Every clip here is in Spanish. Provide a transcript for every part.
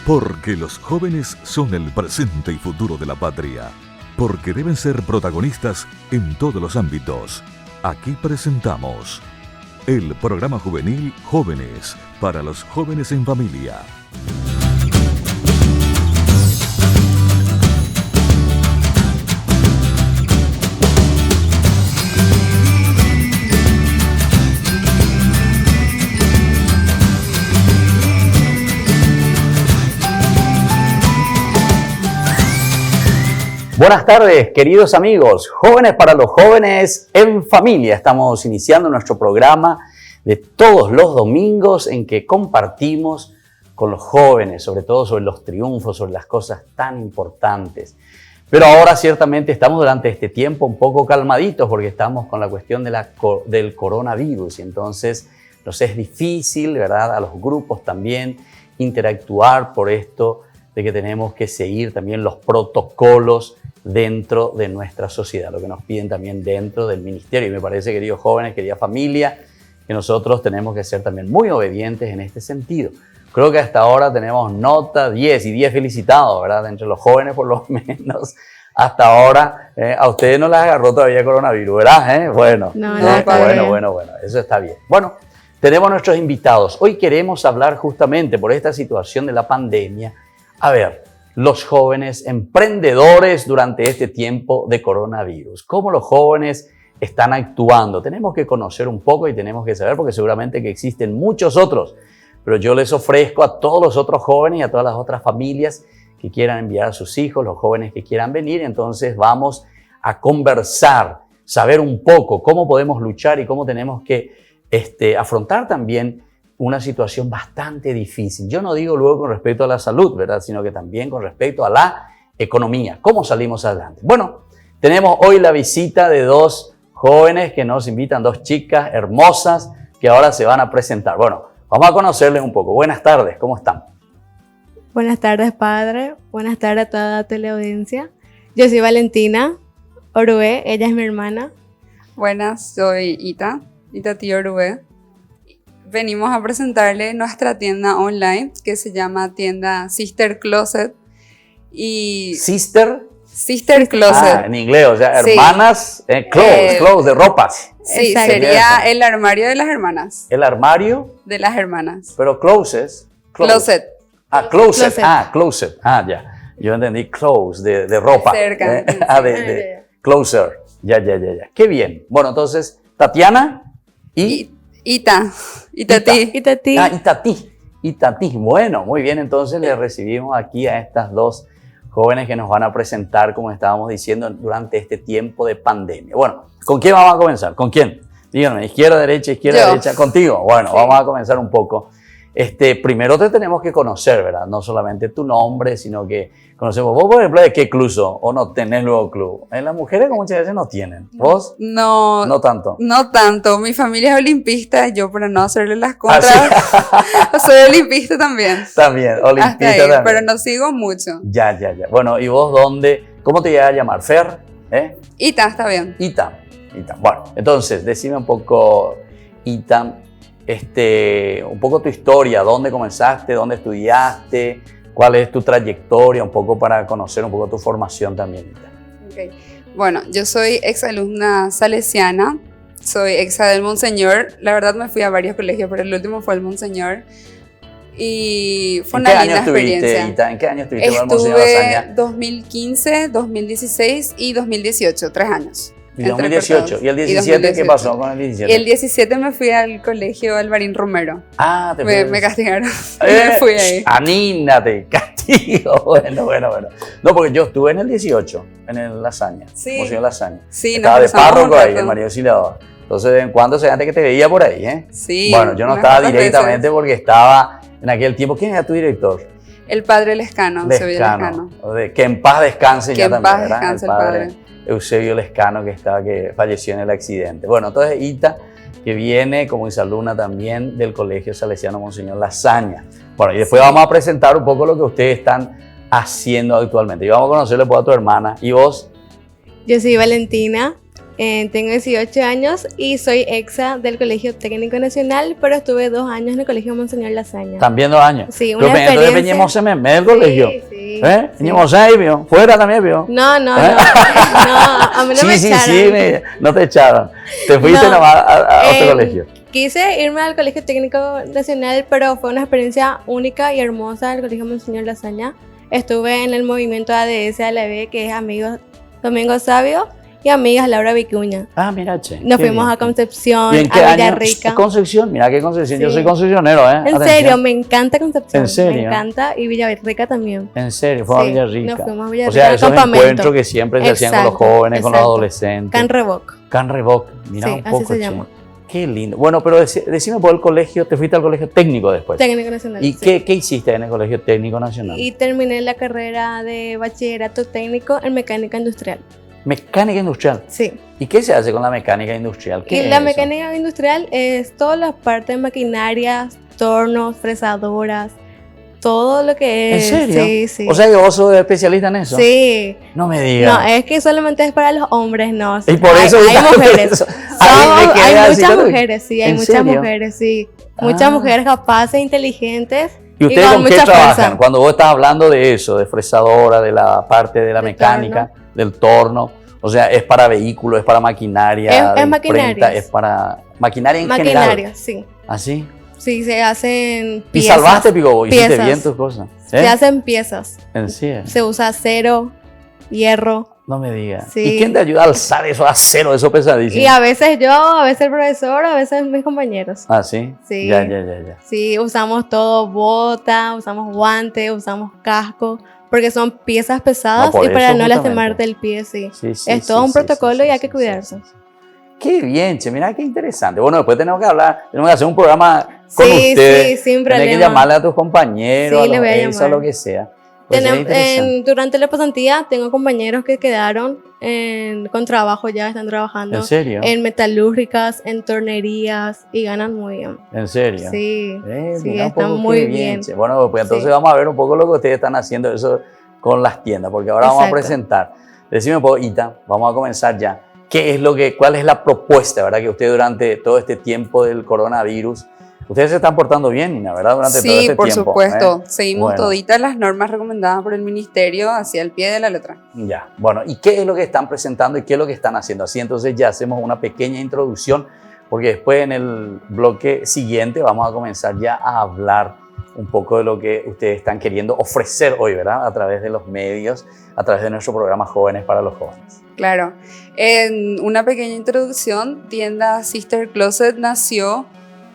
Porque los jóvenes son el presente y futuro de la patria. Porque deben ser protagonistas en todos los ámbitos. Aquí presentamos el programa juvenil Jóvenes, para los jóvenes en familia. Buenas tardes, queridos amigos, jóvenes para los jóvenes en familia. Estamos iniciando nuestro programa de todos los domingos en que compartimos con los jóvenes, sobre todo sobre los triunfos, sobre las cosas tan importantes. Pero ahora ciertamente estamos durante este tiempo un poco calmaditos porque estamos con la cuestión del coronavirus y entonces nos es difícil, ¿verdad?, a los grupos también interactuar por esto de que tenemos que seguir también los protocolos dentro de nuestra sociedad, lo que nos piden también dentro del ministerio. Y me parece, queridos jóvenes, querida familia, que nosotros tenemos que ser también muy obedientes en este sentido. Creo que hasta ahora tenemos nota 10 y 10 felicitados, ¿verdad? Entre los jóvenes por lo menos. Hasta ahora, a ustedes no les agarró todavía coronavirus, ¿verdad? Bueno, bueno, eso está bien. Bueno, tenemos nuestros invitados. Hoy queremos hablar justamente por esta situación de la pandemia. A ver, los jóvenes emprendedores durante este tiempo de coronavirus. ¿Cómo los jóvenes están actuando? Tenemos que conocer un poco y tenemos que saber, porque seguramente que existen muchos otros. Pero yo les ofrezco a todos los otros jóvenes y a todas las otras familias que quieran enviar a sus hijos, los jóvenes que quieran venir. Entonces vamos a conversar, saber un poco cómo podemos luchar y cómo tenemos que afrontar también una situación bastante difícil. Yo no digo luego con respecto a la salud, ¿verdad?, sino que también con respecto a la economía. ¿Cómo salimos adelante? Bueno, tenemos hoy la visita de dos jóvenes que nos invitan, dos chicas hermosas que ahora se van a presentar. Bueno, vamos a conocerles un poco. Buenas tardes, ¿cómo están? Buenas tardes, padre. Buenas tardes a toda la teleaudiencia. Yo soy Valentina Orué, ella es mi hermana. Buenas, soy Itatí Orué. Venimos a presentarle nuestra tienda online que se llama tienda Sister Closet. Y ¿Sister? Sister Closet. Ah, en inglés, o sea, hermanas, clothes, de ropas. Sí, Exacto. sería el armario de las hermanas. El armario, De las hermanas. pero closet. Closet. Ah, closet. Ah, ya. Yo entendí clothes, de ropa. Cerca. De closer. Ya. Qué bien. Bueno, entonces, Tatiana y Itatí. Itatí. Ah, Itatí. Bueno, muy bien. Entonces le recibimos aquí a estas dos jóvenes que nos van a presentar, como estábamos diciendo, durante este tiempo de pandemia. Bueno, ¿con quién vamos a comenzar? ¿Con quién? Díganme, izquierda, derecha, contigo. Bueno, sí. Vamos a comenzar un poco. Primero te tenemos que conocer, ¿verdad? No solamente tu nombre, sino que conocemos. Vos, por ejemplo, ¿de qué club sos? ¿O no tenés luego club? En las mujeres muchas veces no tienen. ¿Vos? No tanto. No tanto. Mi familia es olimpista. Yo, para no hacerle las contras, soy olimpista también. También, olimpista ahí, también. Pero no sigo mucho. Ya. Bueno, ¿y vos dónde? ¿Cómo te llegas a llamar? ¿Fer? Ita, está bien. Ita. Bueno, entonces, decime un poco, Ita, un poco tu historia, dónde comenzaste, dónde estudiaste, cuál es tu trayectoria, un poco para conocer un poco tu formación también. Okay. Bueno, yo soy exalumna salesiana, soy exa del Monseñor. La verdad me fui a varios colegios, pero el último fue el Monseñor. Y fue una linda experiencia. Ita? ¿En qué año estuviste con el Monseñor Lasaña? Estuve 2015, 2016 y 2018, 3 años. ¿Y 2018? ¿Y el 17 qué pasó con el 17? El 17 me fui al colegio Alvarín Romero. Ah, me castigaron. Me fui ahí. Aníndate, castigo. Bueno. No, porque yo estuve en el 18, en el Lasaña. Sí. Monseñor Lasaña. Sí, estaba de párroco ahí, el María Auxiliadora. Entonces, de vez en cuando se antes que te veía por ahí, ¿eh? Sí. Bueno, yo no estaba directamente porque estaba en aquel tiempo. ¿Quién era tu director? El padre Lescano. Que en paz descanse ya también, ¿verdad? Que en paz descanse el padre. Eusebio Lescano, que falleció en el accidente. Bueno, entonces Ita, que viene como exalumna también del Colegio Salesiano Monseñor Lasaña. Bueno, y después vamos a presentar un poco lo que ustedes están haciendo actualmente. Y vamos a conocerle pues a tu hermana. ¿Y vos? Yo soy Valentina Tengo 18 años y soy exa del Colegio Técnico Nacional, pero estuve 2 años en el Colegio Monseñor Lasaña. También 2 años. Sí, una Entonces experiencia. veníamos en el colegio. Sí, Veníamos ahí, vio. Fuera también, vio. No, no, no. No, a mí no me echaron. Sí, no te echaron. Te fuiste No, nomás a otro colegio. Quise irme al Colegio Técnico Nacional, pero fue una experiencia única y hermosa del Colegio Monseñor Lasaña. Estuve en el movimiento ADS ALB, que es Amigos Domingo Sabio y Amigas Laura Vicuña. Ah, mira, che. Nos fuimos a Concepción, ¿Y en qué a año? Villarrica. Concepción, mira qué Concepción. Sí. Yo soy concepcionero, ¿eh? En Atención. serio, me encanta Concepción. ¿En serio? Me encanta. Y Villarrica también. En serio, fue a Sí, Villarrica. nos fuimos a Villarrica O sea, al esos campamento. encuentros que siempre se hacían con los Exacto, jóvenes, con los exacto. adolescentes. Can Revoc. Can Revoc, mira Sí, un así poco, se che. llama. Qué lindo. Bueno, pero decime por el colegio, te fuiste al colegio técnico después. Técnico Nacional. ¿Y sí. qué hiciste en el colegio técnico nacional? Y terminé la carrera de bachillerato técnico en mecánica industrial. Mecánica industrial. Sí. ¿Y qué se hace con la mecánica industrial? ¿Qué Y es la eso? mecánica industrial es toda la parte de maquinarias, tornos, fresadoras, todo lo que ¿En es. serio? Sí, sí. O sea que vos sos especialista en eso. Sí. No me digas. No, es que solamente es para los hombres, no. Y por eso hay mujeres. eso. Ahí me quedé Hay así, muchas ¿no? mujeres, sí, hay ¿En muchas serio? mujeres, sí. Muchas Ah. mujeres capaces, inteligentes. ¿Y ustedes con con qué mucha trabajan? fuerza. Cuando vos estás hablando de eso, de fresadora, de la parte de la Del mecánica, del torno, o sea, es para vehículos, es para maquinaria, Es de maquinarias. imprenta, es para maquinaria en general. Maquinaria, sí. ¿Así? Sí, se hacen ¿Y piezas. salvaste, Pico? ¿Hiciste piezas. bien tus cosas? Se hacen piezas. ¿En serio? Se usa acero, hierro. No me digas. Sí. ¿Y quién te ayuda a alzar eso, a acero, eso pesadísimo? Y a veces yo, a veces el profesor, a veces mis compañeros. ¿Ah, sí? Sí. Ya. Sí, usamos todo, bota, usamos guantes, usamos casco, porque son piezas pesadas No, por y para eso no justamente. lastimarte el pie, sí. Sí, Es todo un protocolo y hay que cuidarse. sí. Qué bien, che, mira qué interesante. Bueno, después tenemos que hablar, tenemos que hacer un programa con Sí, ustedes. sí, sin Tienes que problema. llamarle a tus compañeros, Sí, a le voy a los ex, a llamar. lo que sea. Pues sería interesante. Durante la pasantía tengo compañeros que quedaron con trabajo, ya están trabajando ¿En serio? en metalúrgicas, en tornerías y ganan muy bien. ¿En serio? Sí, sí, mira un están poco muy qué bien. che. Bueno, pues entonces Sí. vamos a ver un poco lo que ustedes están haciendo eso con las tiendas, porque ahora vamos a Exacto. presentar. Decime un poco, Ita, vamos a comenzar ya. ¿Cuál es la propuesta, verdad, que usted durante todo este tiempo del coronavirus, ustedes se están portando bien, Nina, verdad, durante todo Sí, este por tiempo? supuesto. Seguimos Bueno. toditas las normas recomendadas por el ministerio hacia el pie de la letra. Ya, bueno, ¿y qué es lo que están presentando y qué es lo que están haciendo? Así entonces ya hacemos una pequeña introducción, porque después en el bloque siguiente vamos a comenzar ya a hablar un poco de lo que ustedes están queriendo ofrecer hoy, ¿verdad? A través de los medios, a través de nuestro programa Jóvenes para los Jóvenes. Claro. En una pequeña introducción, tienda Sister Closet nació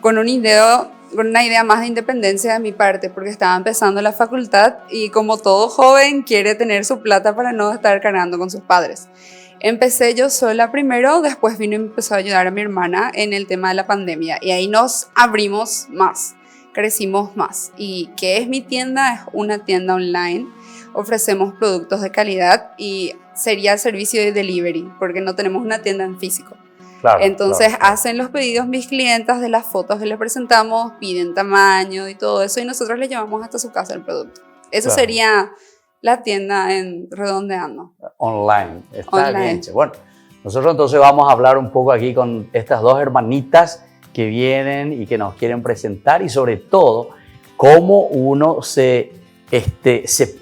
con una idea más de independencia de mi parte, porque estaba empezando la facultad y como todo joven quiere tener su plata para no estar cargando con sus padres. Empecé yo sola primero, después vino y me empezó a ayudar a mi hermana en el tema de la pandemia y ahí nos abrimos más, crecimos más. ¿Y qué es mi tienda? Es una tienda online. Ofrecemos productos de calidad y sería servicio de delivery, porque no tenemos una tienda en físico. Claro, Entonces claro. hacen los pedidos mis clientas de las fotos que les presentamos, piden tamaño y todo eso y nosotros les llevamos hasta su casa el producto. Eso Claro. sería la tienda en redondeando. Online, está Online. bien. Che. Bueno, nosotros entonces vamos a hablar un poco aquí con estas dos hermanitas que vienen y que nos quieren presentar y sobre todo cómo uno se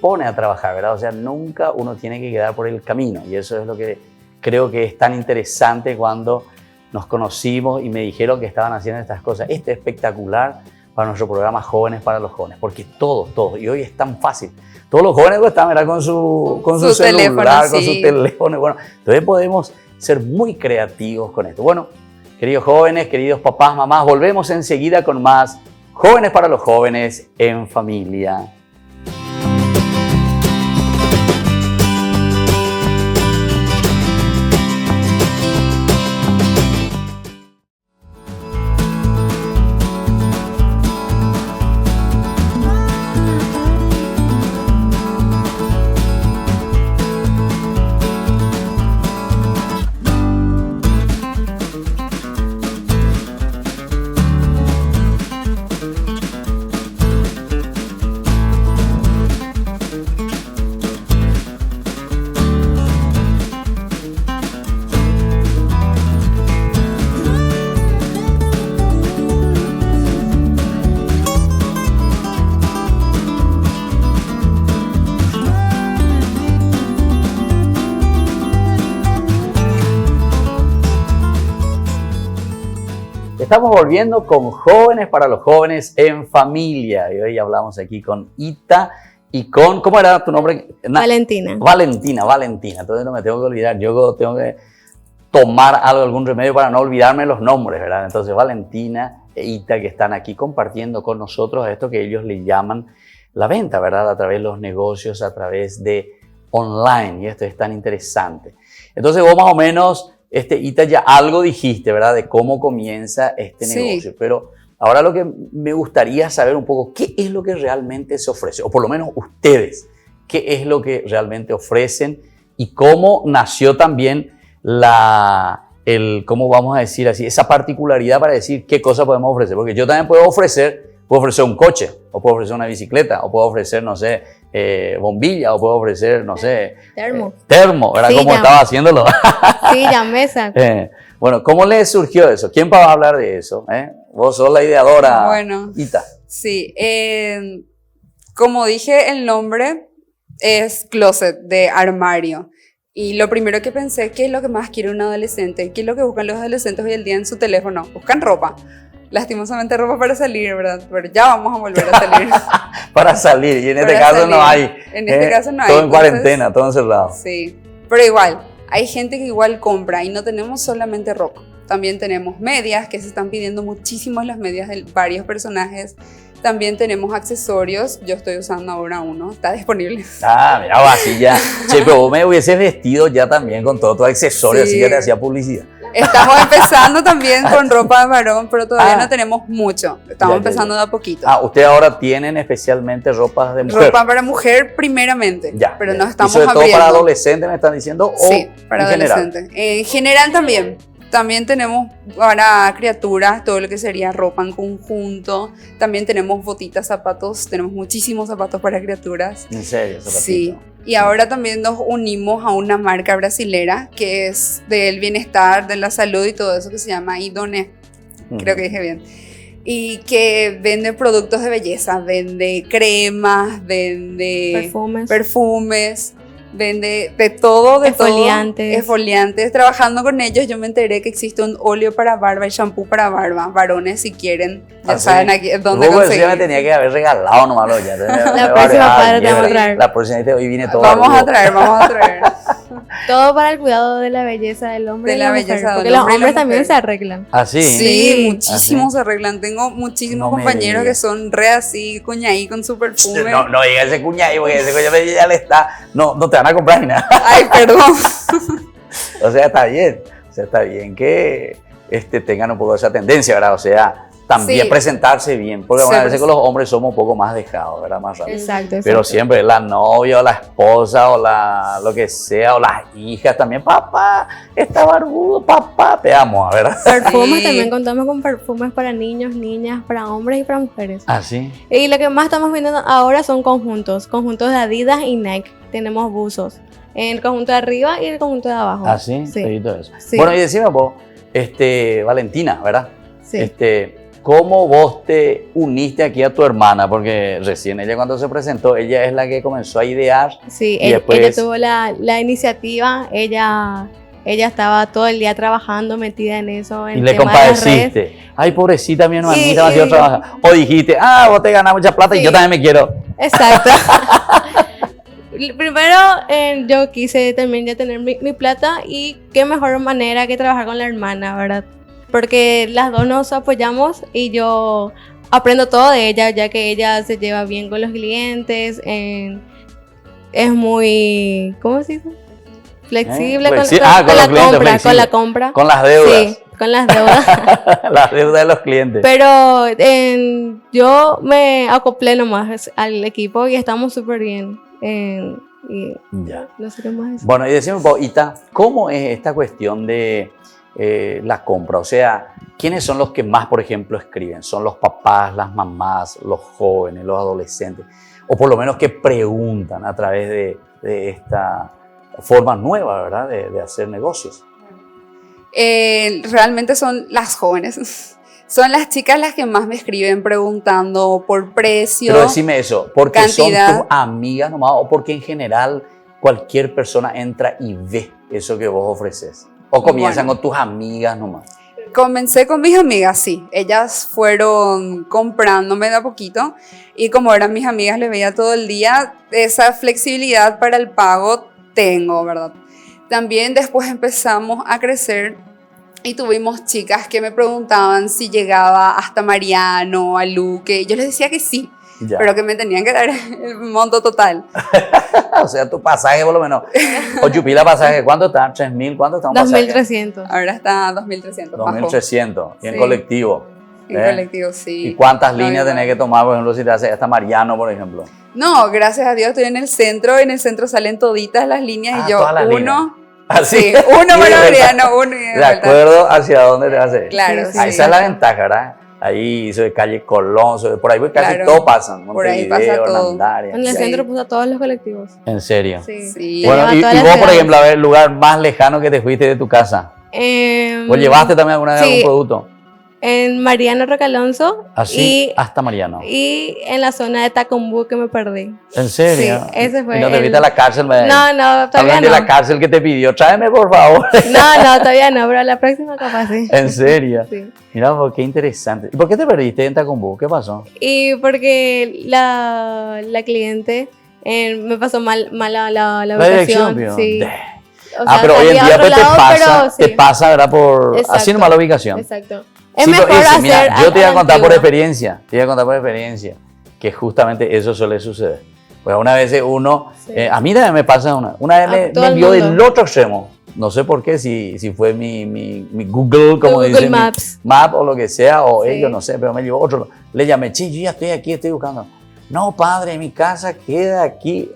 pone a trabajar, ¿verdad? O sea, nunca uno tiene que quedar por el camino y eso es lo que creo que es tan interesante cuando nos conocimos y me dijeron que estaban haciendo estas cosas. Esto es espectacular para nuestro programa Jóvenes para los Jóvenes, porque todos, y hoy es tan fácil. Todos los jóvenes están, ¿verdad? con su Su celular, teléfono, con sí. su teléfono. Bueno, entonces podemos ser muy creativos con esto. Bueno, queridos jóvenes, queridos papás, mamás, volvemos enseguida con más Jóvenes para los Jóvenes en Familia. estamos volviendo con Jóvenes para los Jóvenes en Familia. Y hoy hablamos aquí con Ita y con, ¿cómo era tu nombre? Valentina. Valentina. Entonces no me tengo que olvidar, yo tengo que tomar algún remedio para no olvidarme los nombres, ¿verdad? Entonces Valentina e Ita que están aquí compartiendo con nosotros esto que ellos le llaman la venta, ¿verdad? A través de los negocios, a través de online, y esto es tan interesante. Entonces vos más o menos... Ita, ya algo dijiste, ¿verdad? De cómo comienza este negocio. Pero ahora lo que me gustaría saber un poco, ¿qué es lo que realmente se ofrece? O por lo menos ustedes, ¿qué es lo que realmente ofrecen? Y cómo nació también cómo vamos a decir así, esa particularidad para decir qué cosa podemos ofrecer. Porque yo también puedo ofrecer un coche, o puedo ofrecer una bicicleta, o puedo ofrecer, no sé, bombilla, o puedo ofrecer, no sé... Termo, ¿verdad? Como estaba haciéndolo. Sí, la mesa. Bueno, ¿cómo les surgió eso? ¿Quién va a hablar de eso? Vos sos la ideadora, bueno, Ita. Sí, como dije, el nombre es closet, de armario. Y lo primero que pensé, ¿qué es lo que más quiere un adolescente? ¿Qué es lo que buscan los adolescentes hoy en día en su teléfono? Buscan ropa. Lastimosamente ropa para salir, ¿verdad? Pero ya vamos a volver a salir. Para salir, y en este caso no hay. En este caso no hay. Todo en cuarentena, todo encerrado. Sí, pero igual, hay gente que igual compra y no tenemos solamente ropa. También tenemos medias, que se están pidiendo muchísimo las medias de varios personajes. También tenemos accesorios, yo estoy usando ahora uno, está disponible. Mira, va así ya. Che, pero vos me hubieses vestido ya también con todos tus accesorios, sí. Así ya te hacía publicidad. Estamos empezando también con ropa de varón, pero todavía no tenemos mucho. Estamos empezando de a poquito. Ustedes ahora tienen especialmente ropas de mujer. Ropa para mujer primeramente, pero no estamos ¿Y sobre abriendo. todo para adolescentes me están diciendo? Sí, para en adolescentes. En general también. También tenemos para criaturas todo lo que sería ropa en conjunto. También tenemos botitas, zapatos. Tenemos muchísimos zapatos para criaturas. ¿En serio? Sí. Y ahora también nos unimos a una marca brasilera que es del bienestar, de la salud y todo eso, que se llama Idone. Creo que dije bien. Y que vende productos de belleza. Vende cremas, vende perfumes. Vende de todo, exfoliantes. Trabajando con ellos yo me enteré que existe un óleo para barba y shampoo para barba. Varones, si quieren, ya saben aquí dónde conseguir. Yo me tenía que haber regalado nomás. La próxima padre te vamos a traer. La próxima hoy viene todo. Vamos a traer. Todo para el cuidado de la belleza del hombre. De la belleza porque los hombres también se arreglan. ¿Así? Sí, muchísimos se arreglan. Tengo muchísimos compañeros que son re así, cuñaí con su perfume. No diga ese cuñaí, porque ese cuñaí ya le está. No te van a comprar ni nada. Ay, perdón. O sea, está bien que tengan un poco de esa tendencia, ¿verdad? O sea, también presentarse bien, porque a veces con los hombres somos un poco más dejados, ¿verdad? Más rápido. Exacto. Pero siempre la novia o la esposa o lo que sea, o las hijas también, papá, está barbudo, papá, te amo, ¿verdad? Perfumes también contamos con perfumes para niños, niñas, para hombres y para mujeres. ¿Ah, sí? Y lo que más estamos viendo ahora son conjuntos de Adidas y Nike. Tenemos buzos, en el conjunto de arriba y el conjunto de abajo. ¿Ah, sí? Sí. Todo eso. Sí. Bueno, y decime vos, Valentina, ¿verdad? Sí. ¿Cómo vos te uniste aquí a tu hermana? Porque recién ella cuando se presentó, ella es la que comenzó a idear. Sí, y después... ella tuvo la iniciativa, ella estaba todo el día trabajando, metida en eso. En y le compadeciste. Ay, pobrecita mi hermanita, me trabajar. O dijiste, vos te ganas mucha plata y yo también me quiero. Exacto. Primero, yo quise también ya tener mi plata y qué mejor manera que trabajar con la hermana, ¿verdad? Porque las dos nos apoyamos y yo aprendo todo de ella, ya que ella se lleva bien con los clientes, es muy, ¿cómo se dice? Flexible con la compra. Con las deudas. Sí, con las deudas. Las deudas de los clientes. Pero yo me acoplé nomás al equipo y estamos súper bien. Ya. No sé qué más decir. Bueno, y decime, Ita, ¿cómo es esta cuestión de la compra? O sea, ¿quiénes son los que más, por ejemplo, escriben? ¿Son los papás, las mamás, los jóvenes, los adolescentes? O por lo menos que preguntan a través de esta forma nueva, ¿verdad? De hacer negocios. Realmente son las jóvenes. Son las chicas las que más me escriben preguntando por precio. Pero decime eso, ¿porque cantidad. Son tus amigas nomás o porque en general cualquier persona entra y ve eso que vos ofreces? ¿O comienzan con tus amigas nomás? Comencé con mis amigas, sí. Ellas fueron comprándome de a poquito y como eran mis amigas, les veía todo el día. Esa flexibilidad para el pago tengo, ¿verdad? También después empezamos a crecer y tuvimos chicas que me preguntaban si llegaba hasta Mariano, a Luque. Yo les decía que sí, Ya. pero que me tenían que dar el monto total. O sea, tu pasaje por lo menos. O Chupila pasaje, ¿cuánto está? ¿3.000? ¿Cuánto está un pasaje? 2.300. Ahora está 2.300. bajó. 2.300. Y en Sí. colectivo. En ¿eh? colectivo, sí. ¿Y cuántas No, líneas igual. tenés que tomar, por ejemplo, si te hace hasta Mariano, por ejemplo? No, gracias a Dios estoy en el centro. En el centro salen toditas las líneas Ah, y yo todas las uno. Así. Sí, uno Y de para vuelta. Mariano, uno y de De vuelta. acuerdo hacia dónde te hace. Claro, Sí, Ah, sí. esa es la ventaja, ¿verdad? Ahí, soy calle Colón, por ahí casi Claro. todo pasan. Por ahí Montevideo, pasa todo. Hernandaria. En el Sí. centro puso a todos los colectivos. ¿En serio? Sí. Sí. Te Bueno, lleva y, a todas y las vos, por ciudades. ejemplo, a ver, el lugar más lejano que te fuiste de tu casa. ¿O llevaste también alguna vez sí. algún producto? En Mariano Roque Alonso. Así hasta Mariano. Y en la zona de Tacumbú que me perdí. ¿En serio? Sí, ese fue ¿Y no te el- viste a la cárcel? No, no, todavía Hablan de no. la cárcel que te pidió, tráeme por favor. No, no, todavía no, pero la próxima capaz sí. ¿En serio? Sí. Mira, pues, qué interesante. ¿Y por qué te perdiste en Tacumbú? ¿Qué pasó? Y porque la cliente me pasó mal la La ubicación. dirección, tío. Sí. De- O Ah, sea, pero hoy en salí a día otro pues, lado, pero sí. te pasa, ¿verdad? Por Exacto. así nomás la ubicación. Exacto. Es Sí, mejor pero ese, hacer. mira, yo te voy a la contar por antigua. experiencia, que justamente eso suele suceder. Pues una vez uno, Sí. a mí también me pasa una vez A todo me el envió del mundo. otro extremo. No sé por qué, si fue mi Google, como Google dice, Maps. Map o lo que sea, o Sí. ellos, no sé, pero me llevó otro. Le llamé, che, yo ya estoy aquí, estoy buscando. No, padre, mi casa queda aquí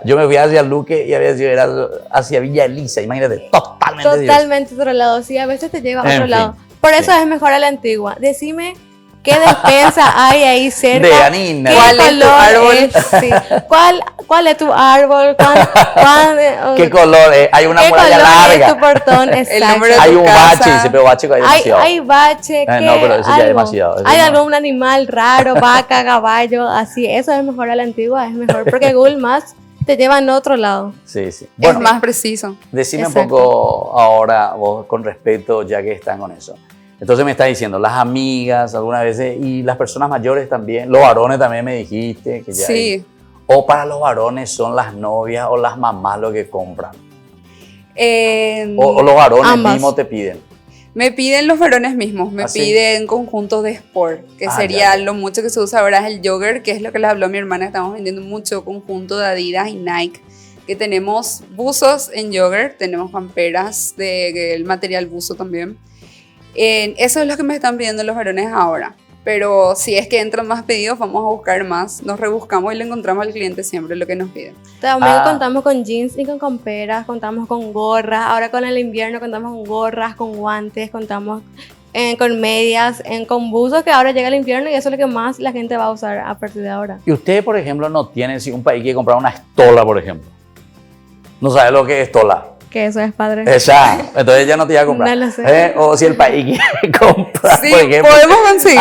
yo me fui hacia Luque y había sido era hacia Villa Elisa, imagínate, totalmente diverso. Totalmente otro lado. Sí, a veces te lleva a En otro fin, lado. Por eso sí. es mejor a la antigua. Decime qué despensa hay ahí cerca. De Anina. ¿Qué ¿Cuál es tu color árbol? es? Sí. ¿Cuál es tu árbol? ¿Qué color es? Hay una ¿Qué muralla color es larga. tu portón? Exacto. número de Hay tu un casa. bache, dice, pero bache hay demasiado. Hay bache, ¿qué? No, pero eso ya es Algo. demasiado, eso Hay no. algún animal raro, vaca, caballo, así. Eso es mejor a la antigua, es mejor. Porque Google Maps te lleva a otro lado. Sí, sí. Es Bueno, más preciso. decime Exacto. un poco ahora vos con respecto, ya que están con eso. Entonces me estás diciendo, las amigas algunas veces y las personas mayores también, los varones también me dijiste que ya hay. Sí. O para los varones son las novias o las mamás lo que compran. O los varones Ambas. mismos te piden. Me piden los varones mismos, me ¿Ah, sí? piden conjuntos de sport, que Ah, sería ya, ya. lo mucho que se usa ahora es el jogger, que es lo que les habló mi hermana, estamos vendiendo mucho conjunto de Adidas y Nike, que tenemos buzos en jogger, tenemos camperas del material buzo también. Eso es lo que me están pidiendo los varones ahora, pero si es que entran más pedidos, vamos a buscar más, nos rebuscamos y le encontramos al cliente siempre lo que nos piden. También Ah. contamos con jeans y con camperas, contamos con gorras. Ahora con el invierno contamos con gorras, con guantes, contamos con medias, con buzos, que ahora llega el invierno y eso es lo que más la gente va a usar a partir de ahora. Y ustedes, por ejemplo, no tienen, si un país quiere comprar una estola, por ejemplo. No sabe lo que es estola. Que eso es padre. Esa, entonces ya no te iba a comprar. No lo sé. O si el país quiere comprar, Sí, por ejemplo. podemos conseguir.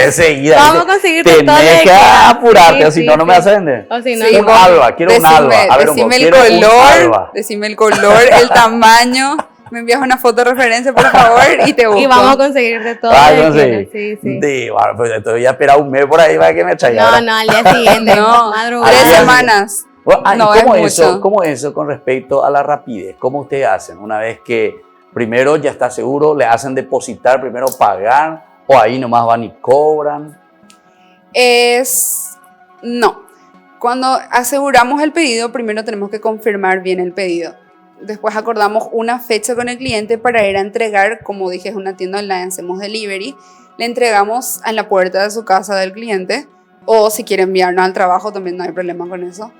Enseguida. Vamos dice, a conseguirte todo lo tenés que que quieras. apurarte, Sí, o si sí, no, no me sí. vas a vender. O si no, Sí, Un alba, quiero un alba. A ver, decime el quiero un alba. color, decime el color, el tamaño, me envías una foto de referencia, por favor, y te busco. y vamos a conseguirte todo Ah, lo que no sé. quieras. Sí, sí. Sí, bueno, pues entonces voy a esperar un mes por ahí para que me traiga. No, ¿verdad? no, al día siguiente. No, madrugada. 3 Ah, semanas. Bueno, ¿y No, cómo es eso, mucho. cómo eso con respecto a la rapidez? ¿Cómo ustedes hacen? Una vez que primero ya está seguro, le hacen depositar, primero pagar, o ahí nomás van y cobran. No. Cuando aseguramos el pedido, primero tenemos que confirmar bien el pedido. Después acordamos una fecha con el cliente para ir a entregar, como dije, es una tienda online, hacemos delivery. Le entregamos en la puerta de su casa del cliente, o si quiere enviarnos al trabajo, también no hay problema con eso.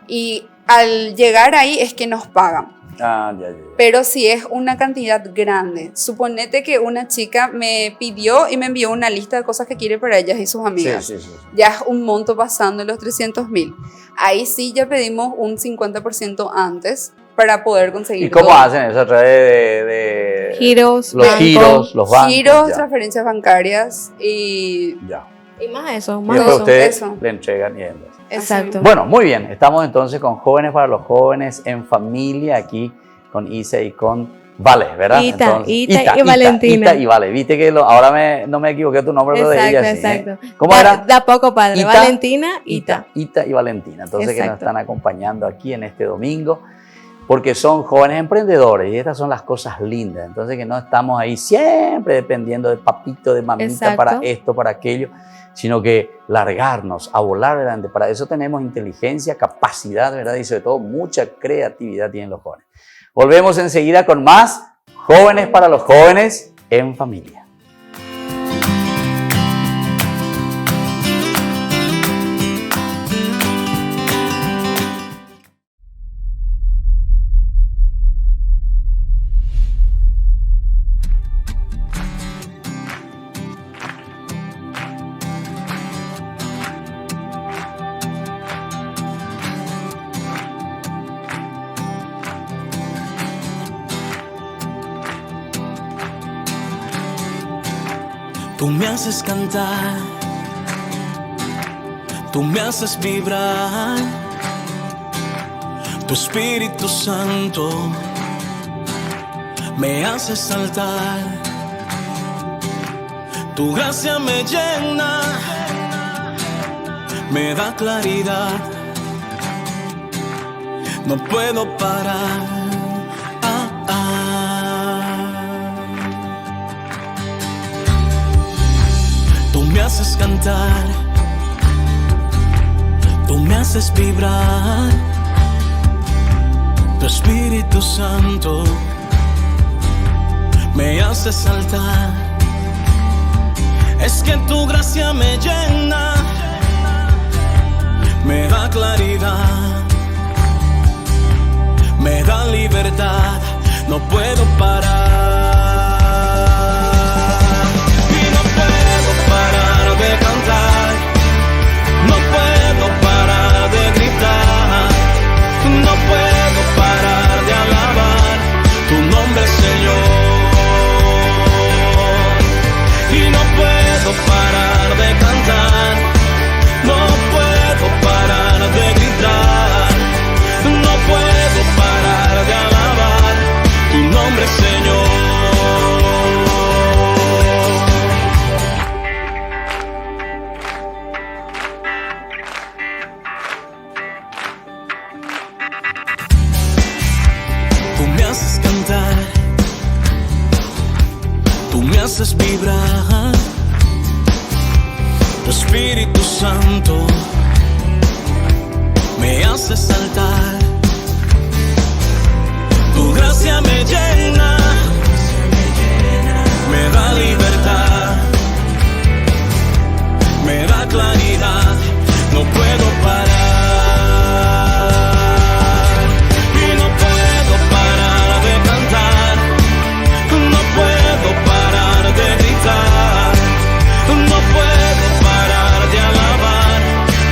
Y al llegar ahí es que nos pagan. Ah, ya. Pero si es una cantidad grande, suponete que una chica me pidió y me envió una lista de cosas que quiere para ellas y sus amigas. Sí. Ya es un monto pasando los 300.000. Ahí sí ya pedimos un 50% antes para poder conseguir ¿Y cómo todo. hacen eso? A través de Giros, los banco. giros, los bancos. Giros, ya, transferencias bancarias y ya. Y más eso, Y más después eso. ustedes eso. le entregan y entonces. Exacto. Bueno, muy bien. Estamos entonces con Jóvenes para los Jóvenes en Familia, aquí con Isa y con Vale, ¿verdad? Ita, Entonces, Ita y Valentina. Ita y Vale. Viste que ahora no me equivoqué tu nombre, pero de ella sí, Exacto. ¿Cómo era? Da poco, padre. Ita, Valentina, Ita. Ita y Valentina. Entonces que nos Exacto. están acompañando aquí en este domingo, porque son jóvenes emprendedores y estas son las cosas lindas. Entonces que no estamos ahí siempre dependiendo de papito, de mamita, Exacto. para esto, para aquello, sino que largarnos a volar adelante. Para eso tenemos inteligencia, capacidad, ¿verdad? Y sobre todo mucha creatividad tienen los jóvenes. Volvemos enseguida con más Jóvenes para los Jóvenes en Familia. Tú me haces cantar, tú me haces vibrar, tu Espíritu Santo me hace saltar, tu gracia me llena, me da claridad, no puedo parar. Tú me haces cantar, tú me haces vibrar, tu Espíritu Santo me hace saltar. Es que tu gracia me llena, me da claridad, me da libertad, no puedo parar. De cantar, no puedo parar de gritar, no puedo parar de alabar tu nombre, Señor, y no puedo parar de cantar, no puedo parar de gritar, no puedo parar de alabar tu nombre, Señor. Tú me haces vibrar, tu Espíritu Santo me hace saltar, tu gracia me llena, me da libertad, me da claridad, no puedo parar. Tu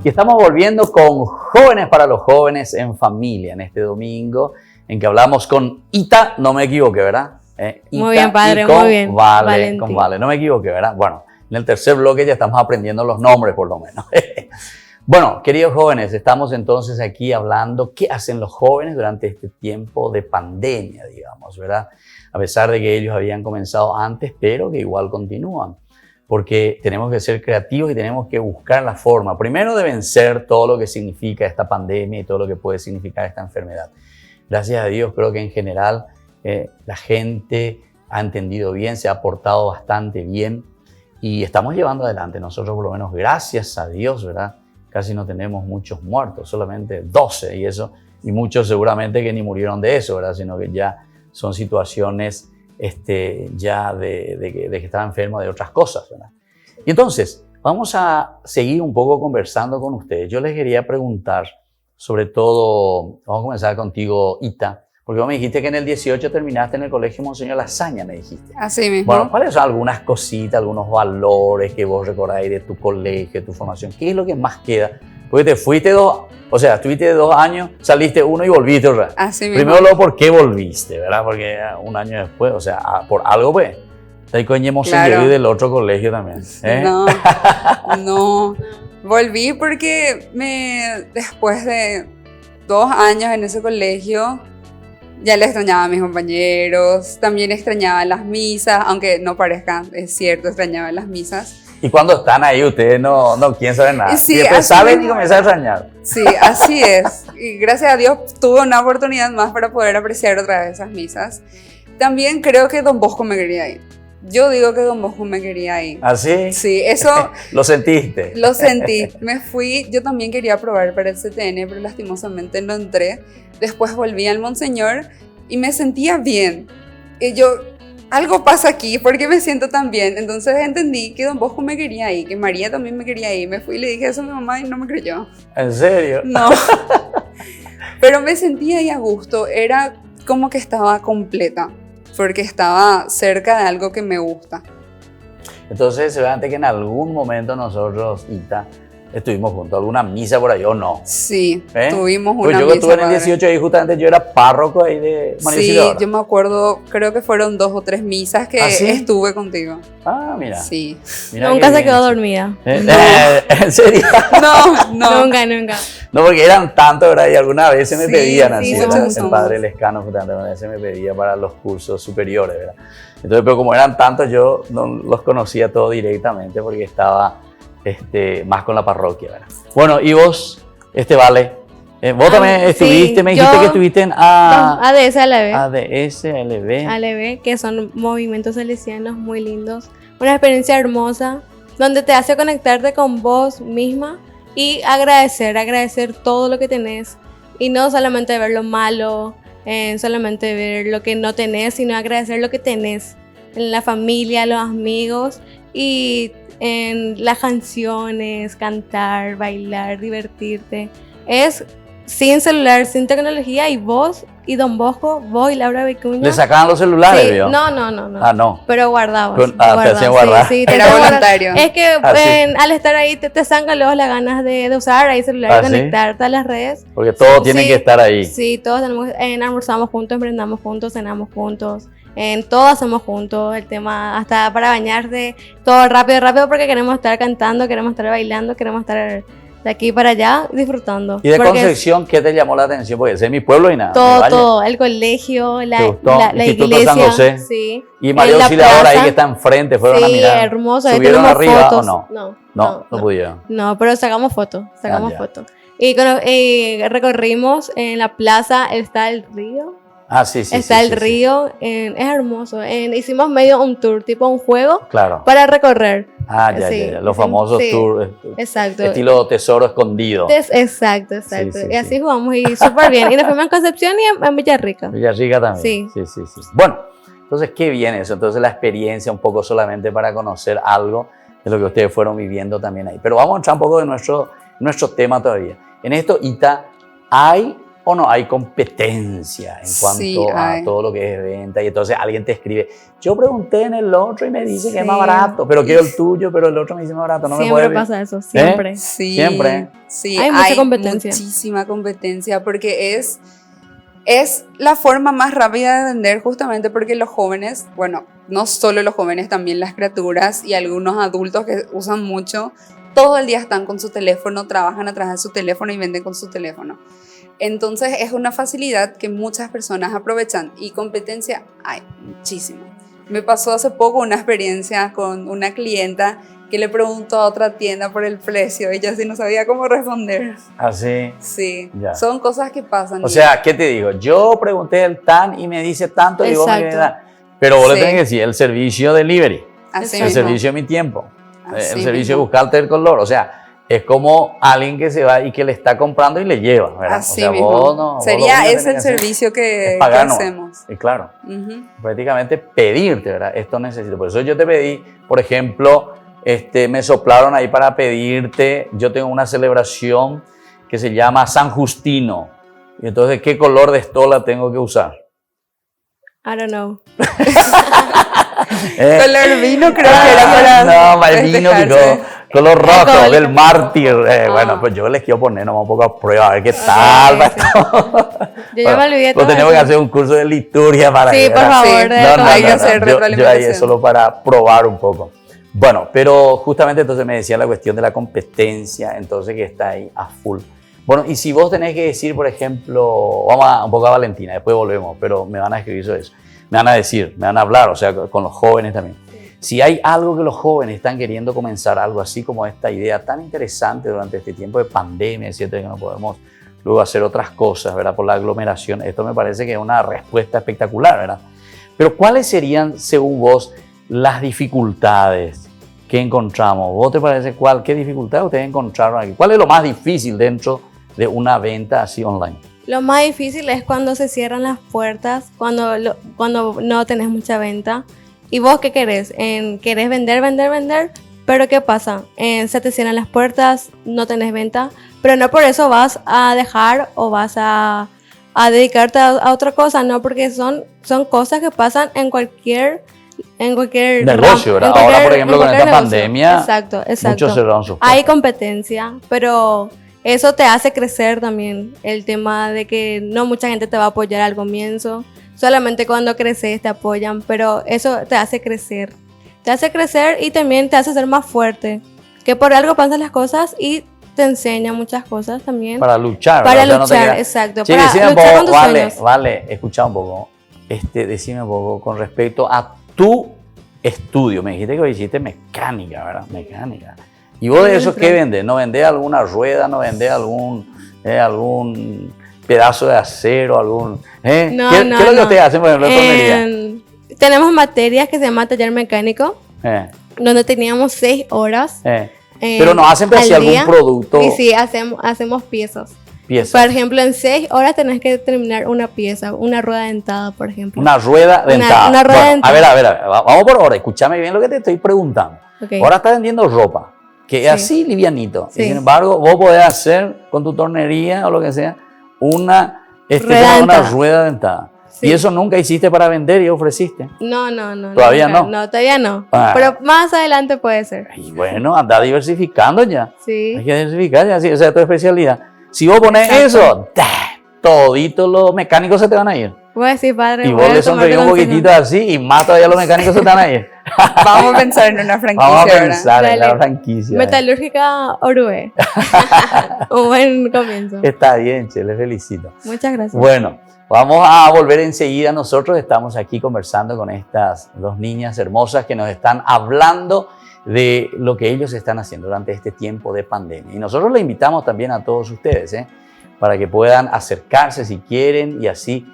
Y estamos volviendo con Jóvenes para los Jóvenes en Familia en este domingo, en que hablamos con Ita, no me equivoqué, ¿verdad? Ita, Muy bien, padre, y con muy bien. Vale, Valentín. con Vale, no me equivoqué, ¿verdad? Bueno, en el tercer bloque ya estamos aprendiendo los nombres, por lo menos. Bueno, queridos jóvenes, estamos entonces aquí hablando qué hacen los jóvenes durante este tiempo de pandemia, digamos, ¿verdad? A pesar de que ellos habían comenzado antes, pero que igual continúan. Porque tenemos que ser creativos y tenemos que buscar la forma, primero, de vencer todo lo que significa esta pandemia y todo lo que puede significar esta enfermedad. Gracias a Dios, creo que en general la gente ha entendido bien, se ha portado bastante bien y estamos llevando adelante. Nosotros, por lo menos, gracias a Dios, ¿verdad? Casi no tenemos muchos muertos, solamente 12 y eso, y muchos seguramente que ni murieron de eso, ¿verdad? Sino que ya son situaciones ya de que estaba enfermo de otras cosas, ¿verdad? Y entonces, vamos a seguir un poco conversando con ustedes. Yo les quería preguntar, sobre todo, vamos a comenzar contigo, Ita, porque vos me dijiste que en el 18 terminaste en el Colegio Monseñor Lasaña, me dijiste. Así mismo. Bueno, ¿cuáles son algunas cositas, algunos valores que vos recordáis de tu colegio, de tu formación? ¿Qué es lo que más queda? Porque te fuiste estuviste 2 años, saliste 1 y volviste otra vez. Así mismo. Primero, luego, ¿por qué volviste? ¿Verdad? Porque 1 año después, o sea, por algo, pues. Te coñemos Claro. del otro colegio también. No. Volví porque después de 2 años en ese colegio, ya le extrañaba a mis compañeros, también extrañaba las misas, aunque no parezca, es cierto, extrañaba las misas. Y cuando están ahí, ustedes no quieren saber nada. Sí, y después así saben y mismo. comienzan a extrañar. Sí, así es. Y gracias a Dios tuve una oportunidad más para poder apreciar otra vez esas misas. También creo que Don Bosco me quería ir. Yo digo que Don Bosco me quería ir. ¿Así? Sí, eso ¿Lo sentiste? lo sentí. Me fui, yo también quería probar para el CTN, pero lastimosamente no entré. Después volví al Monseñor y me sentía bien. Y yo, algo pasa aquí, ¿por qué me siento tan bien? Entonces entendí que Don Bosco me quería ir, que María también me quería ir. Me fui y le dije eso a mi mamá y no me creyó. ¿En serio? No. Pero me sentía ahí a gusto. Era como que estaba completa, porque estaba cerca de algo que me gusta. Entonces, seguramente que en algún momento nosotros, Ita, estuvimos juntos. ¿Alguna misa por ahí o no? Sí, ¿Eh? tuvimos Pues una yo misa, estuve en el padre. 18 y justamente yo era párroco ahí de María Sí, Isidora. yo me acuerdo, creo que fueron 2 o 3 misas que ¿Ah, sí? estuve contigo. Ah, mira. Sí. Mira Nunca qué se bien. quedó dormida. ¿En serio? No. Nunca. No, porque eran tantos, ¿verdad? Y algunas veces me Sí, pedían sí, así. somos. El padre Lescano, justamente, a veces me pedía para los cursos superiores, ¿verdad? Entonces, pero como eran tantos, yo no los conocía todos directamente porque estaba más con la parroquia, ¿verdad? Bueno, y vos, Vale, vos también sí, estuviste, me dijiste yo- que estuviste en ADS ALB. ADS, LB. ALB, que son movimientos salesianos muy lindos. Una experiencia hermosa donde te hace conectarte con vos misma y agradecer todo lo que tenés. Y no solamente ver lo malo, solamente ver lo que no tenés, sino agradecer lo que tenés. En la familia, los amigos y en las canciones, cantar, bailar, divertirte. Es sin celular, sin tecnología y vos y Don Bosco, vos y Laura Vicuña. ¿Le sacaban los celulares, Sí, vio? no. Ah, no. Pero guardabas. Te hacían guardar. Sí, te Era hacían guardar. voluntario. Es que Ah, sí. al estar ahí te zangan luego las ganas de usar ahí celular Ah, y ¿sí? conectarte a las redes. Porque todos tienen Sí, que estar ahí. Sí, todos tenemos, almorzamos juntos, emprendamos juntos, cenamos juntos. Todo hacemos juntos, el tema hasta para bañarte, todo rápido porque queremos estar cantando, queremos estar bailando, queremos estar de aquí para allá disfrutando. ¿Y de Porque Concepción qué te llamó la atención? Porque ese es mi pueblo y nada. mi valle. todo, el colegio, ¿Te la gustó? Instituto iglesia, San José. sí. Y María en la Auxiliadora ahí plaza. que está enfrente, fueron a Sí, mirar. hermoso, ahí ¿Subieron tenemos arriba fotos. o no? No, No pudieron. No, pero sacamos fotos, ya. fotos. Y recorrimos en la plaza, está el río. Ah, sí. Está sí, el sí, río, es hermoso. Hicimos medio un tour, tipo un juego sí. Claro. para recorrer. Ah, ya. Los famosos sí, tours. Exacto. Estilo tesoro escondido. Exacto. Sí, sí, y así sí. jugamos y súper bien. Y nos fuimos en Concepción y en Villarrica. Villarrica también. Sí. Sí. Bueno, entonces, qué bien eso. Entonces, la experiencia un poco solamente para conocer algo de lo que ustedes fueron viviendo también ahí. Pero vamos a entrar un poco de nuestro tema todavía. En esto, Ita, hay ¿O no hay competencia en cuanto Sí, a hay. todo lo que es venta? Y entonces alguien te escribe, yo pregunté en el otro y me dice que es más Sí. barato, pero quiero el tuyo, pero el otro me dice más barato, no me Siempre puede. pasa eso, siempre. Sí, Siempre. Sí, Hay mucha competencia. muchísima competencia porque es la forma más rápida de vender justamente porque los jóvenes, bueno, no solo los jóvenes, también las criaturas y algunos adultos que usan mucho, todo el día están con su teléfono, trabajan a través de su teléfono y venden con su teléfono. Entonces es una facilidad que muchas personas aprovechan y competencia hay muchísimo. Me pasó hace poco una experiencia con una clienta que le preguntó a otra tienda por el precio, ella sí no sabía cómo responder. Así. Sí, Ya. son cosas que pasan. O sea, ¿qué te digo? Yo pregunté el TAN y me dice tanto y vos me Exacto. querés dar. Pero vos le Sí. tenés que decir el servicio delivery, Así el mismo. servicio de mi tiempo, Así el servicio de mismo. buscarte el color. O sea, es como alguien que se va y que le está comprando y le lleva, ¿verdad? Así o sea, mismo. vos no, vos lo Sería único que ese tenés el que hacer servicio que es pagar, ¿no? hacemos. Y claro, Ujú. prácticamente pedirte, ¿verdad? Esto necesito. Por eso yo te pedí, por ejemplo, me soplaron ahí para pedirte, yo tengo una celebración que se llama San Justino. Y entonces, ¿qué color de estola tengo que usar? I don't know. Color vino creo que era para No, más vino que festejarse. color rojo, Alcohólico. del mártir. Ah. Bueno, pues yo les quiero poner nomás un poco a prueba, a ver qué tal. Yo ya me olvidé Pues todo tenemos que eso. hacer un curso de liturgia para Sí, que, por ¿verdad? favor, Sí. de Hay que todo. hacer Yo ahí es retroalimentación. solo para probar un poco. Bueno, pero justamente entonces me decía la cuestión de la competencia, entonces que está ahí a full. Bueno, y si vos tenés que decir, por ejemplo, vamos a, un poco a Valentina, después volvemos, pero me van a escribir sobre eso. Me van a decir, me van a hablar, o sea, con los jóvenes también. Si hay algo que los jóvenes están queriendo comenzar, algo así como esta idea tan interesante durante este tiempo de pandemia, ¿cierto? Que no podemos luego hacer otras cosas, ¿verdad? Por la aglomeración. Esto me parece que es una respuesta espectacular, ¿verdad? Pero ¿cuáles serían, según vos, las dificultades que encontramos? ¿Vos te parece qué dificultades ustedes encontraron aquí? ¿Cuál es lo más difícil dentro de una venta así online? Lo más difícil es cuando se cierran las puertas, cuando no tenés mucha venta. ¿Y vos qué querés? ¿Querés vender? Pero ¿qué pasa? Se te cierran las puertas, no tenés venta, pero no por eso vas a dejar o vas a dedicarte a otra cosa, no, porque son cosas que pasan en cualquier Negocio, ¿verdad? en cualquier- Ahora, por ejemplo, en con esta cualquier negocio. pandemia, Exacto. muchos cerraron sus Hay puertas. competencia, pero eso te hace crecer también. El tema de que no mucha gente te va a apoyar al comienzo. Solamente cuando creces te apoyan, pero eso te hace crecer. Te hace crecer y también te hace ser más fuerte. Que por algo pasan las cosas y te enseña muchas cosas también. Para luchar, Para ¿verdad? O sea, no te luchar, quedas- exacto. Che, Para decime un luchar con poco, tus vale, sueños. vale, escucha un poco. Decime un poco con respecto a tu estudio. Me dijiste que hiciste mecánica, ¿verdad? Mecánica. ¿Y vos de eso qué vendés? ¿No vendés alguna rueda? ¿No vendés algún pedazo de acero? No, ¿Qué es no, lo que no. ustedes hacen, por ejemplo, en tornería? Tenemos materias que se llama taller mecánico, donde teníamos 6 horas. Pero no hacen pues, al así algún día. producto, Y sí, hacemos piezas. pieza. Por ejemplo, en 6 horas tenés que terminar una pieza, una rueda dentada, por ejemplo. Una rueda dentada. una rueda Bueno, dentada. a ver, vamos por ahora. Escúchame bien lo que te estoy preguntando. Ok. Ahora estás vendiendo ropa, que es Sí. así livianito. Y Sí. sin embargo, vos podés hacer con tu tornería o lo que sea una Rueda dentada. rueda dentada. Sí. Y eso nunca hiciste para vender y ofreciste. No. ¿Todavía nunca. no? No, todavía no. Ah. Pero más adelante puede ser. Y bueno, anda diversificando ya. Hay Sí. que diversificar ya, sí, esa es tu especialidad. Si vos pones Exacto. eso, toditos los mecánicos se te van a ir. Voy a decir, padre. Y voy vos a le tomar sonreís tu un consejo. poquitito así y más todavía los mecánicos se te van a ir. Vamos a pensar en una franquicia, Vamos a ¿verdad? pensar en la Dale. franquicia. Metalúrgica Orue. Un buen comienzo. Está bien, che, les felicito. Muchas gracias. Bueno, vamos a volver enseguida. Nosotros estamos aquí conversando con estas dos niñas hermosas que nos están hablando de lo que ellos están haciendo durante este tiempo de pandemia. Y nosotros les invitamos también a todos ustedes, para que puedan acercarse si quieren y así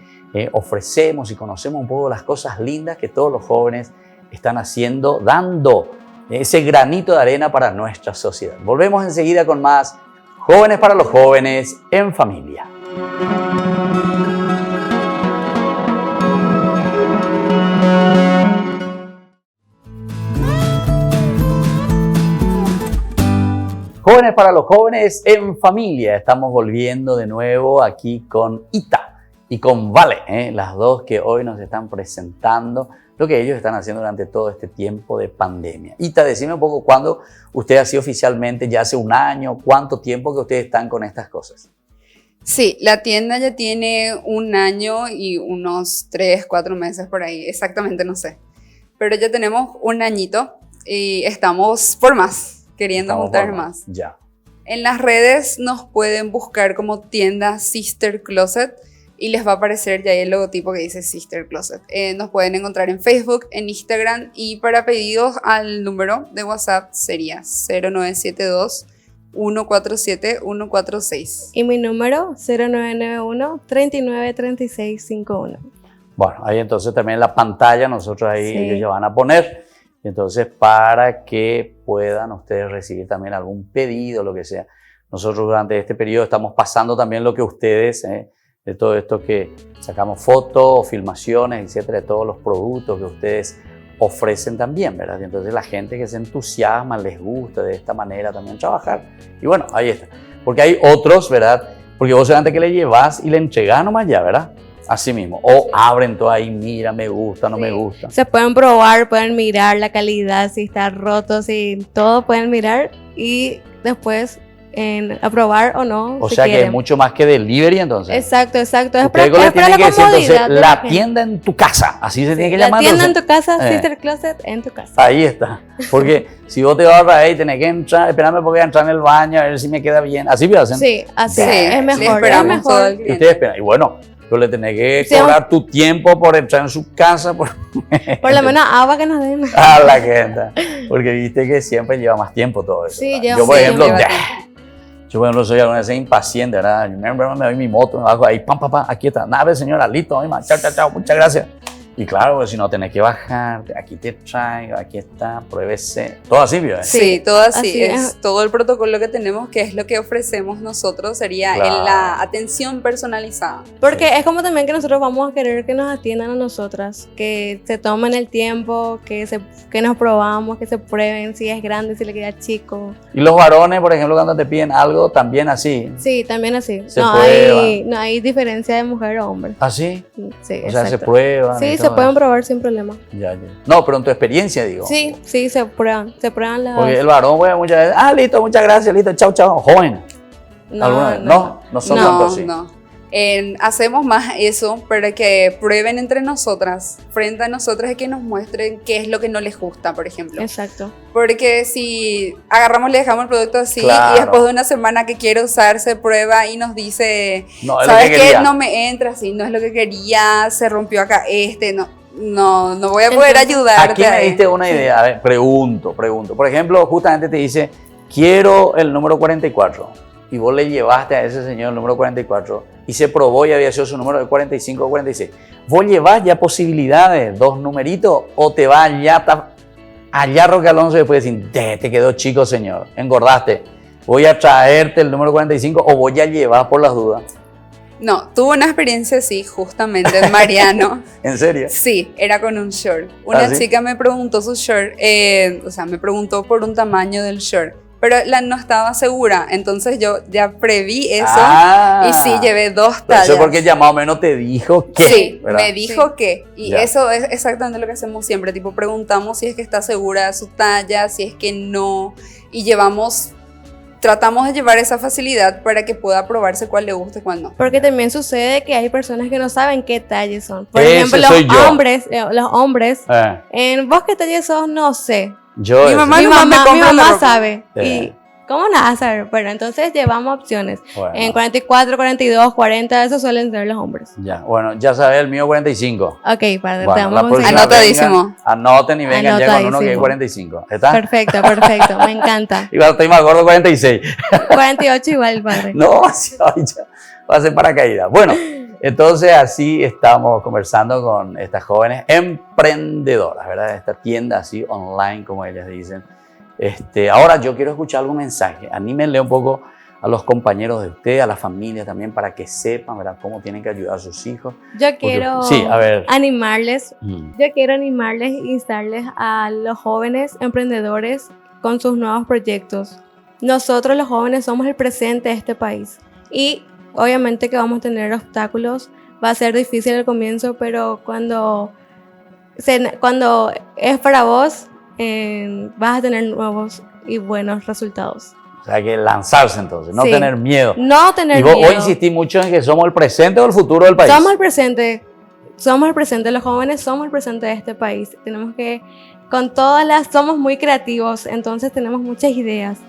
ofrecemos y conocemos un poco las cosas lindas que todos los jóvenes están haciendo, dando ese granito de arena para nuestra sociedad. Volvemos enseguida con más Jóvenes para los Jóvenes en Familia. Jóvenes Jóvenes para los jóvenes en familia. Estamos volviendo de nuevo aquí con Ita y con Vale, las dos que hoy nos están presentando lo que ellos están haciendo durante todo este tiempo de pandemia. Ita, decime un poco cuándo usted así oficialmente, ya hace un año, cuánto tiempo que ustedes están con estas cosas. Sí, la tienda ya tiene un año y unos 3, 4 meses por ahí, exactamente no sé. Pero ya tenemos un añito y estamos por más, queriendo juntar más. Ya. En las redes nos pueden buscar como tienda Sister Closet y les va a aparecer ya ahí el logotipo que dice Sister Closet. Nos pueden encontrar en Facebook, en Instagram y para pedidos al número de WhatsApp sería 0972 147 146. Y mi número 0991 393651. Bueno, ahí entonces también en la pantalla nosotros ahí Sí. ellos ya van a poner. Entonces para que puedan ustedes recibir también algún pedido, lo que sea. Nosotros durante este periodo estamos pasando también lo que ustedes, de todo esto que sacamos fotos, filmaciones, etcétera, de todos los productos que ustedes ofrecen también, ¿verdad? Y entonces la gente que se entusiasma, les gusta de esta manera también trabajar. Y bueno, ahí está. Porque hay otros, ¿verdad? Porque vos antes que le llevas y le entregás nomás ya, ¿verdad? Así mismo. O abren todo ahí, mira, me gusta, no me gusta. Se pueden probar, pueden mirar la calidad, si está roto, si todo pueden mirar y después aprobar o no. O si sea que quieren. es mucho más que delivery entonces. Exacto. Es Ustedes para le la tienen que decir entonces comodidad de la gente. tienda en tu casa, así se tiene que La llamar. tienda en entonces. tu casa, Eh. Sister Closet en tu casa. Ahí está. Porque si vos te vas a ahí, tenés que entrar, esperarme porque voy a entrar en el baño a ver si me queda bien. Así me hacen. Sí, así Sí, es le mejor. Es esperamos todo mejor. el Y cliente. ustedes esperan. Y bueno, tú le tenés que Sí, cobrar tu tiempo por entrar en su casa. Por lo menos agua que nos den. A la gente. Porque viste que siempre lleva más tiempo todo eso. Sí, ¿verdad? lleva Yo, por mucho ejemplo, lleva ya, tiempo. yo, por ejemplo, soy alguna vez impaciente, ¿verdad? Yo me doy mi moto, me bajo ahí, pam, pam, pam, aquí está. Nada, señora, listo, chao, chao, chao, muchas gracias. Y claro, pues, si no, tenés que bajar, aquí te traigo, aquí está, pruébese. Todo así, ¿verdad? Sí, todo así. así Es es. todo el protocolo que tenemos, que es lo que ofrecemos nosotros, sería Claro. en la atención personalizada. Porque es como también que nosotros vamos a querer que nos atiendan a nosotras, que se tomen el tiempo, que nos probamos, que se prueben si es grande, si le queda chico. Y los varones, por ejemplo, cuando te piden algo, también así. Sí, también así. Se No prueba. hay diferencia de mujer o hombre. ¿Así? Sí, O sea, se exacto. prueban. y Sí, se todo pueden eso. probar sin problema. Ya, ya. No, pero en tu experiencia, digo. Sí, sí, se prueban las... Porque el varón, pues, muchas veces, listo, muchas gracias, listo, chao, chao, joven. ¿Alguna vez? No son tanto así. No. Hacemos más eso para que prueben entre nosotras, frente a nosotras, y que nos muestren qué es lo que no les gusta, por ejemplo. Exacto. Porque si agarramos, le dejamos el producto así Claro. y después de una semana que quiere usar, se prueba y nos dice, No, es lo ¿sabes que qué? quería. No me entra así, no es lo que quería, se rompió acá no voy a poder Entonces, ayudarte. Aquí me ahí. diste una idea. A ver, pregunto. Por ejemplo, justamente te dice, quiero el número 44. Y vos le llevaste a ese señor el número 44 y se probó y había sido su número de 45 o 46. ¿Vos llevás ya posibilidades, dos numeritos, o te vas allá Roque Alonso y después decir, te quedó chico, señor, engordaste? Voy a traerte el número 45 o voy a llevar por las dudas. No, tuve una experiencia así, justamente en Mariano. ¿En serio? Sí, era con un short. Una ¿Ah, sí? chica me preguntó su short, me preguntó por un tamaño del short, pero no estaba segura, entonces yo ya preví eso y sí, llevé 2 Pero tallas. eso es porque ya más o menos te dijo que. Sí, ¿verdad? me dijo que. Y Ya. eso es exactamente lo que hacemos siempre. Tipo, preguntamos si es que está segura de su talla, si es que no. Y tratamos de llevar esa facilidad para que pueda probarse cuál le gusta y cuál no. Porque también sucede que hay personas que no saben qué talles son. Por Ese ejemplo, soy yo. los hombres, Eh, ¿vos qué talles sos? No sé. yo Mi ese. mamá Mi nomás me mamá compra la ropa. sabe. Eh. ¿Y cómo la vas a saber? Bueno, entonces llevamos opciones. Bueno. En 44, 42, 40, esos suelen ser los hombres. Ya, bueno, ya sabes, el mío 45. Ok, para te Bueno, vamos la a próxima conseguir. Anotadísimo. vengan, anoten y vengan ya con uno que es Anotadísimo. 45. ¿Está? Perfecto, perfecto. Me encanta. Igual estoy más gordo 46. 48 igual, padre. No, sí, ay, ya, va a ser paracaídas. Bueno, entonces así estamos conversando con estas jóvenes emprendedoras, ¿verdad? Esta tienda así online, como ellas dicen. Ahora yo quiero escuchar algún mensaje. Anímenle un poco a los compañeros de usted, a la familia también, para que sepan, ¿verdad?, cómo tienen que ayudar a sus hijos. Yo quiero sí, a ver. animarles. Mm. Yo quiero animarles e instarles a los jóvenes emprendedores con sus nuevos proyectos. nosotros los jóvenes somos el presente de este país. Y obviamente que vamos a tener obstáculos, va a ser difícil al comienzo, pero cuando es para vos, vas a tener nuevos y buenos resultados. O sea, hay que lanzarse entonces, no Sí. tener miedo. No tener Y vos miedo. insistís mucho en que somos el presente o el futuro del país. Somos el presente, los jóvenes somos el presente de este país. Tenemos que, somos muy creativos, entonces tenemos muchas ideas,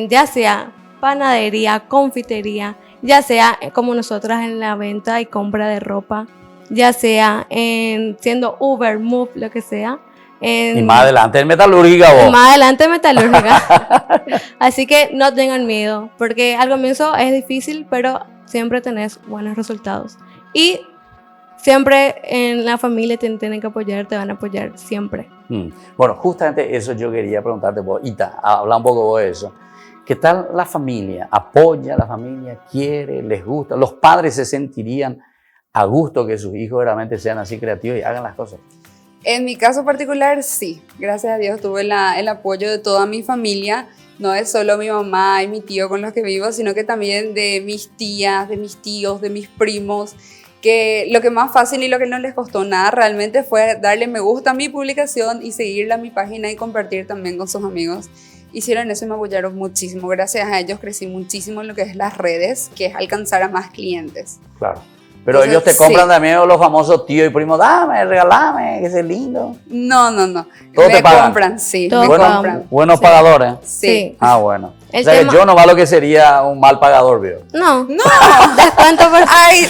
ya sea panadería, confitería, ya sea como nosotras en la venta y compra de ropa, ya sea siendo Uber, Move, lo que sea. Y más adelante en metalúrgica vos. Más adelante metalúrgica. Así que no tengan miedo, porque al comienzo es difícil, pero siempre tenés buenos resultados. Y siempre en la familia te tienen que apoyar, te van a apoyar siempre. Bueno, justamente eso yo quería preguntarte vos. Ita, habla un poco vos de eso. ¿Qué tal la familia? ¿Apoya la familia? ¿Quiere? ¿Les gusta? ¿Los padres se sentirían a gusto que sus hijos realmente sean así creativos y hagan las cosas? En mi caso particular, sí. Gracias a Dios tuve el apoyo de toda mi familia. No es solo mi mamá y mi tío con los que vivo, sino que también de mis tías, de mis tíos, de mis primos. Que lo que más fácil y lo que no les costó nada realmente fue darle me gusta a mi publicación y seguirla a mi página y compartir también con sus amigos. Hicieron eso y me apoyaron muchísimo. Gracias a ellos crecí muchísimo en lo que es las redes, que es alcanzar a más clientes. Claro. Pero Entonces, ellos te compran sí. también los famosos tíos y primos. Dame, regalame, que es lindo. No. Todos Me te pagan. compran, sí. Todos Me pagan. compran. Buenos Sí. pagadores. Sí. Ah, bueno. El O sea, tema- que yo nomás lo que sería un mal pagador, ¿vio? No, No. descuento por... Hay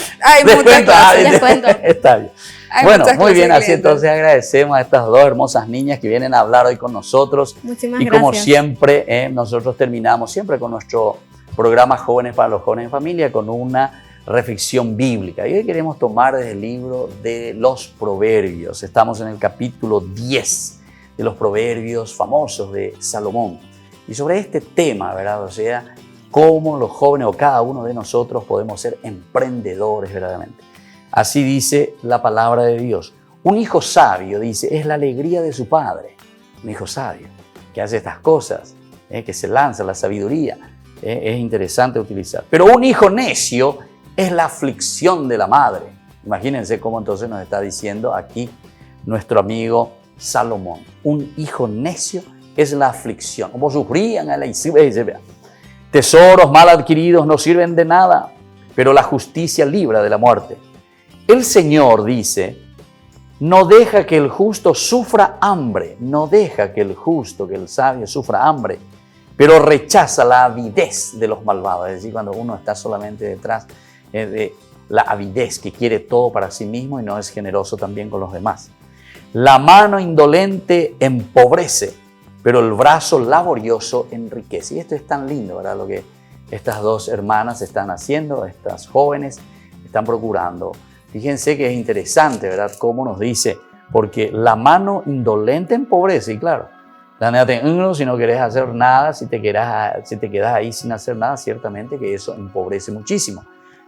muchas Descuento, clases. Descuento. Está bien. Hay Bueno, muchas muy clases bien, de así clientes. entonces agradecemos a estas dos hermosas niñas que vienen a hablar hoy con nosotros. Muchísimas Y gracias. como siempre, nosotros terminamos siempre con nuestro programa Jóvenes para los Jóvenes en Familia con una reflexión bíblica. Y hoy queremos tomar desde el libro de los Proverbios. Estamos en el capítulo 10 de los Proverbios famosos de Salomón. Y sobre este tema, ¿verdad? O sea, cómo los jóvenes o cada uno de nosotros podemos ser emprendedores verdaderamente. Así dice la palabra de Dios. Un hijo sabio, dice, es la alegría de su padre. Un hijo sabio que hace estas cosas, que se lanza la sabiduría. Es interesante utilizar. Pero un hijo necio es la aflicción de la madre. Imagínense cómo entonces nos está diciendo aquí nuestro amigo Salomón. Un hijo necio es la aflicción. Como sufrían a la tesoros mal adquiridos no sirven de nada, pero la justicia libra de la muerte. El Señor dice, no deja que el justo sufra hambre, no deja que el justo, que el sabio sufra hambre, pero rechaza la avidez de los malvados. Es decir, cuando uno está solamente detrás de la avidez, que quiere todo para sí mismo y no es generoso también con los demás. La mano indolente empobrece, pero el brazo laborioso enriquece. Y esto es tan lindo, ¿verdad? Lo que estas dos hermanas están haciendo, estas jóvenes están procurando. Fíjense que es interesante, ¿verdad? Cómo nos dice, porque la mano indolente empobrece, y claro, si no querés hacer nada, si te quedas ahí sin hacer nada, ciertamente que eso empobrece muchísimo.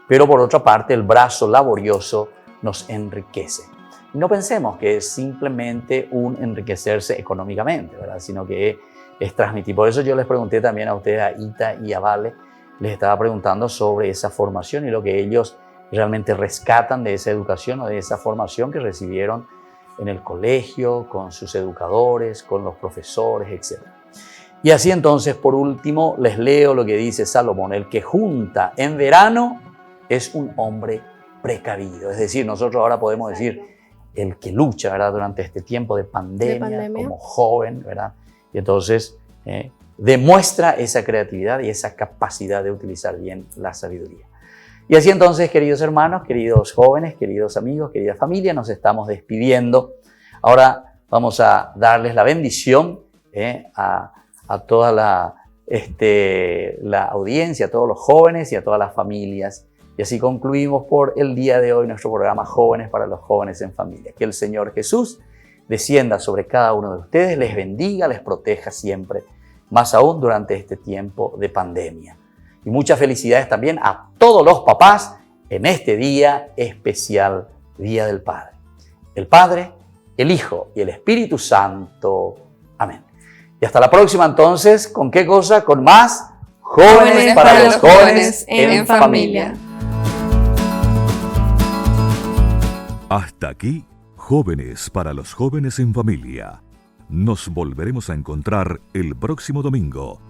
Pero por otra parte, el brazo laborioso nos enriquece. Y no pensemos que es simplemente un enriquecerse económicamente, ¿verdad? Sino que es transmitir. Por eso yo les pregunté también a ustedes, a Ita y a Vale, les estaba preguntando sobre esa formación y lo que ellos realmente rescatan de esa educación o de esa formación que recibieron en el colegio, con sus educadores, con los profesores, etc. Y así entonces, por último, les leo lo que dice Salomón. El que junta en verano es un hombre precavido. Es decir, nosotros ahora podemos decir el que lucha, ¿verdad? Durante este tiempo de pandemia. Como joven, ¿verdad? Y entonces demuestra esa creatividad y esa capacidad de utilizar bien la sabiduría. Y así entonces, queridos hermanos, queridos jóvenes, queridos amigos, querida familia, nos estamos despidiendo. Ahora vamos a darles la bendición a toda la audiencia, a todos los jóvenes y a todas las familias. Y así concluimos por el día de hoy nuestro programa Jóvenes para los Jóvenes en Familia. Que el Señor Jesús descienda sobre cada uno de ustedes, les bendiga, les proteja siempre, más aún durante este tiempo de pandemia. Y muchas felicidades también a todos los papás en este día especial, Día del Padre. El Padre, el Hijo y el Espíritu Santo. Amén. Y Y hasta la próxima entonces, ¿con qué cosa? Con más Jóvenes para los Jóvenes en Familia. Hasta aquí, Jóvenes para los Jóvenes en Familia. Nos volveremos a encontrar el próximo domingo.